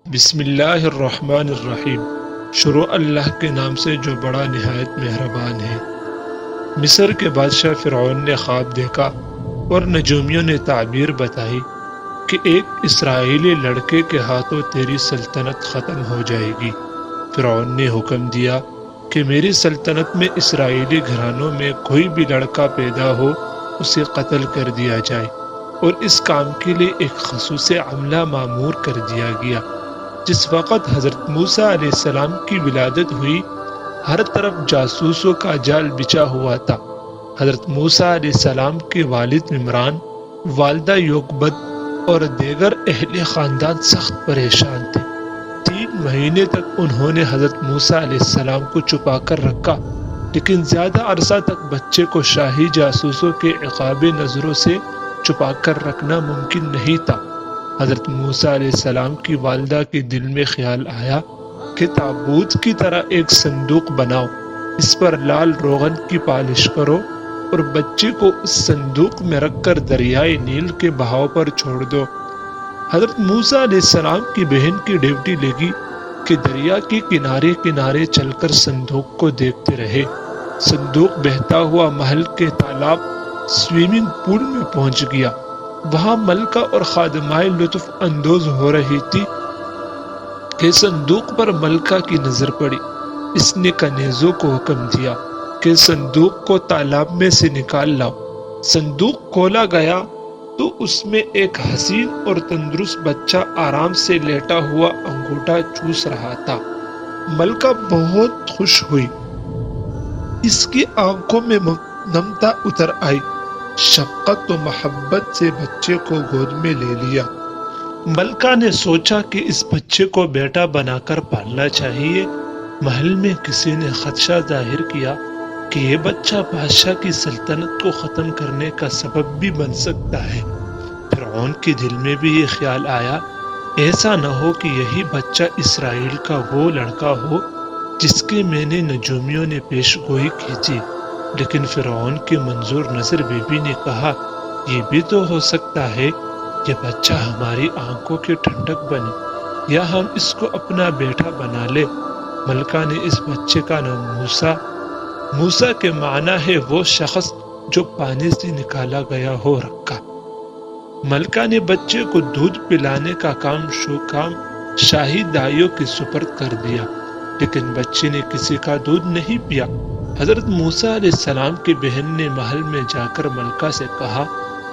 بسم اللہ الرحمن الرحیم۔ شروع اللہ کے نام سے جو بڑا نہایت مہربان ہے۔ مصر کے بادشاہ فرعون نے خواب دیکھا اور نجومیوں نے تعبیر بتائی کہ ایک اسرائیلی لڑکے کے ہاتھوں تیری سلطنت ختم ہو جائے گی۔ فرعون نے حکم دیا کہ میری سلطنت میں اسرائیلی گھرانوں میں کوئی بھی لڑکا پیدا ہو اسے قتل کر دیا جائے، اور اس کام کے لیے ایک خصوصی عملہ مامور کر دیا گیا۔ جس وقت حضرت موسیٰ علیہ السلام کی ولادت ہوئی، ہر طرف جاسوسوں کا جال بچھا ہوا تھا۔ حضرت موسیٰ علیہ السلام کے والد عمران، والدہ یوکبد اور دیگر اہل خاندان سخت پریشان تھے۔ 3 مہینے تک انہوں نے حضرت موسیٰ علیہ السلام کو چھپا کر رکھا، لیکن زیادہ عرصہ تک بچے کو شاہی جاسوسوں کے عقابِ نظروں سے چھپا کر رکھنا ممکن نہیں تھا۔ حضرت موسیٰ علیہ السلام کی والدہ کے دل میں خیال آیا کہ تابوت کی طرح ایک صندوق بناؤ، اس پر لال روغن کی پالش کرو اور بچے کو اس صندوق میں رکھ کر دریائے نیل کے بہاؤ پر چھوڑ دو۔ حضرت موسیٰ علیہ السلام کی بہن کی ڈیوٹی لگی کہ دریا کے کنارے کنارے چل کر صندوق کو دیکھتے رہے۔ صندوق بہتا ہوا محل کے تالاب سوئمنگ پول میں پہنچ گیا۔ وہاں ملکہ اور خادمائیں لطف اندوز ہو رہی تھی کہ صندوق پر ملکہ کی نظر پڑی۔ اس نے کنیزوں کو حکم دیا کہ صندوق کو تالاب میں سے نکال لاؤ۔ صندوق کھولا گیا تو اس میں ایک حسین اور تندرست بچہ آرام سے لیٹا ہوا انگوٹھا چوس رہا تھا۔ ملکہ بہت خوش ہوئی، اس کی آنکھوں میں نمتا اتر آئی۔ شفقت و محبت سے بچے کو گود میں لے لیا۔ ملکہ نے سوچا کہ اس بچے کو بیٹا بنا کر پالنا چاہیے۔ محل میں کسی نے خدشہ ظاہر کیا کہ یہ بچہ بادشاہ کی سلطنت کو ختم کرنے کا سبب بھی بن سکتا ہے۔ فرعون کے دل میں بھی یہ خیال آیا، ایسا نہ ہو کہ یہی بچہ اسرائیل کا وہ لڑکا ہو جس کے میں نے نجومیوں نے پیش گوئی کی تھی۔ لیکن فرعون کی منظور نظر بی بی نے کہا، یہ بھی تو ہو سکتا ہے یہ بچہ ہماری آنکھوں کی ٹھنڈک بنے، یا ہم اس کو اپنا بیٹا بنا لے۔ ملکہ نے اس بچے کا نام موسیٰ کے معنی ہے وہ شخص جو پانی سے نکالا گیا ہو رکھا۔ ملکہ نے بچے کو دودھ پلانے کا کام شاہی دائیوں کے سپرد کر دیا، لیکن بچے نے کسی کا دودھ نہیں پیا۔ حضرت موسیٰ علیہ السلام کی بہن نے محل میں جا کر ملکہ سے کہا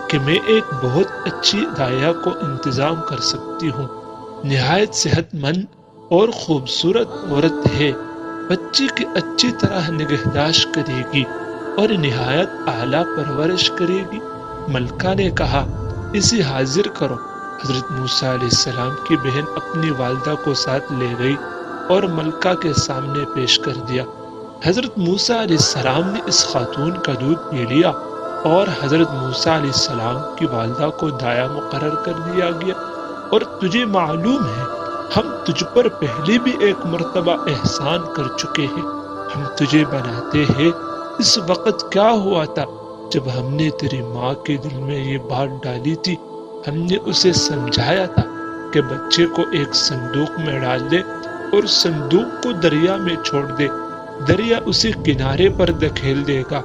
کہ میں ایک بہت اچھی دائیا کو انتظام کر سکتی ہوں، نہایت صحت مند اور خوبصورت عورت ہے، بچی کی اچھی طرح نگہداشت کرے گی اور نہایت اعلیٰ پرورش کرے گی۔ ملکہ نے کہا، اسے حاضر کرو۔ حضرت موسیٰ علیہ السلام کی بہن اپنی والدہ کو ساتھ لے گئی اور ملکہ کے سامنے پیش کر دیا۔ حضرت موسیٰ علیہ السلام نے اس خاتون کا دودھ پی لیا اور حضرت موسیٰ علیہ السلام کی والدہ کو دایا مقرر کر دیا گیا۔ اور تجھے معلوم ہے ہم تجھ پر پہلے بھی ایک مرتبہ احسان کر چکے ہیں، ہم تجھے بناتے ہیں۔ اس وقت کیا ہوا تھا جب ہم نے تیری ماں کے دل میں یہ بات ڈالی تھی؟ ہم نے اسے سمجھایا تھا کہ بچے کو ایک صندوق میں ڈال دے اور صندوق کو دریا میں چھوڑ دے، دریا اسے کنارے پر دھکیل دے گا،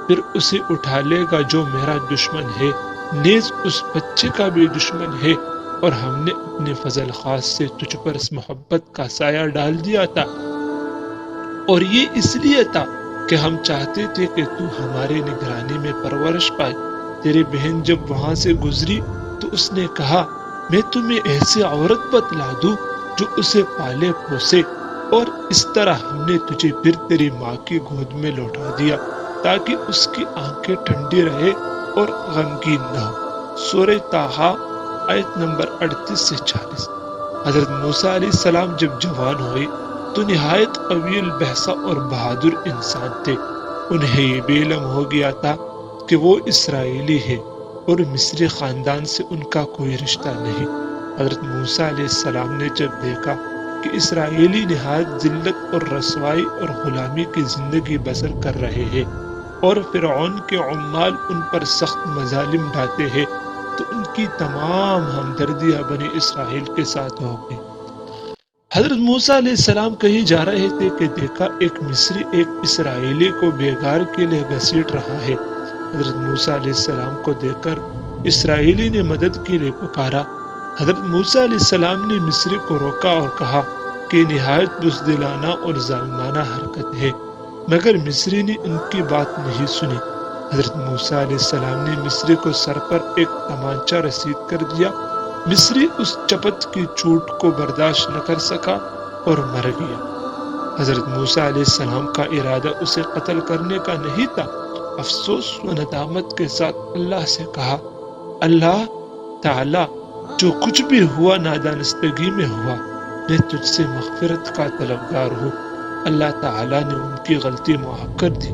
پھر اسے اٹھا لے گا جو میرا دشمن ہے، نیز اس بچے کا بھی دشمن ہے، اور ہم نے اپنے فضل خاص سے تجھ پر اس محبت کا سایہ ڈال دیا تھا، اور یہ اس لیے تھا کہ ہم چاہتے تھے کہ تو ہمارے نگرانی میں پرورش پائے۔ تیری بہن جب وہاں سے گزری تو اس نے کہا، میں تمہیں ایسی عورت بتلا دوں جو اسے پالے پوسے، اور اس طرح ہم نے تجھے پھر تیری ماں کی گود میں لوٹا دیا تاکہ اس کی آنکھیں ٹھنڈی رہے اور غمگین نہ ہو۔ سورہ طٰہٰ آیت نمبر 38 سے 40۔ حضرت موسیٰ علیہ السلام جب جوان ہوئے تو نہایت قوی البحثہ اور بہادر انسان تھے۔ انہیں یہ بھی علم ہو گیا تھا کہ وہ اسرائیلی ہے اور مصری خاندان سے ان کا کوئی رشتہ نہیں۔ حضرت موسیٰ علیہ السلام نے جب دیکھا کہ اسرائیلی نہایت ذلت اور رسوائی اور غلامی کی زندگی بسر کر رہے ہیں اور فرعون کے عمال ان پر سخت مظالم ڈھاتے ہیں، تو ان کی تمام ہمدردیاں بنی اسرائیل کے ساتھ ہو گئی۔ حضرت موسیٰ علیہ السلام کہیں جا رہے تھے کہ دیکھا ایک مصری ایک اسرائیلی کو بیگار کے لیے گھسیٹ رہا ہے۔ حضرت موسیٰ علیہ السلام کو دیکھ کر اسرائیلی نے مدد کے لیے پکارا۔ حضرت موسیٰ علیہ السلام نے مصری کو روکا اور کہا کہ نہایت بزدلانہ اور ظالمانہ حرکت ہے، مگر مصری نے ان کی بات نہیں سنی۔ حضرت موسیٰ علیہ السلام نے مصری کو سر پر ایک تمانچہ رسید کر دیا۔ مصری اس چپت کی چوٹ کو برداشت نہ کر سکا اور مر گیا۔ حضرت موسیٰ علیہ السلام کا ارادہ اسے قتل کرنے کا نہیں تھا۔ افسوس و ندامت کے ساتھ اللہ سے کہا، اللہ تعالی جو کچھ بھی ہوا نادانستگی میں ہوا، میں تجھ سے مغفرت کا طلبگار ہوں۔ اللہ تعالی نے ان کی غلطی معاف کر دی۔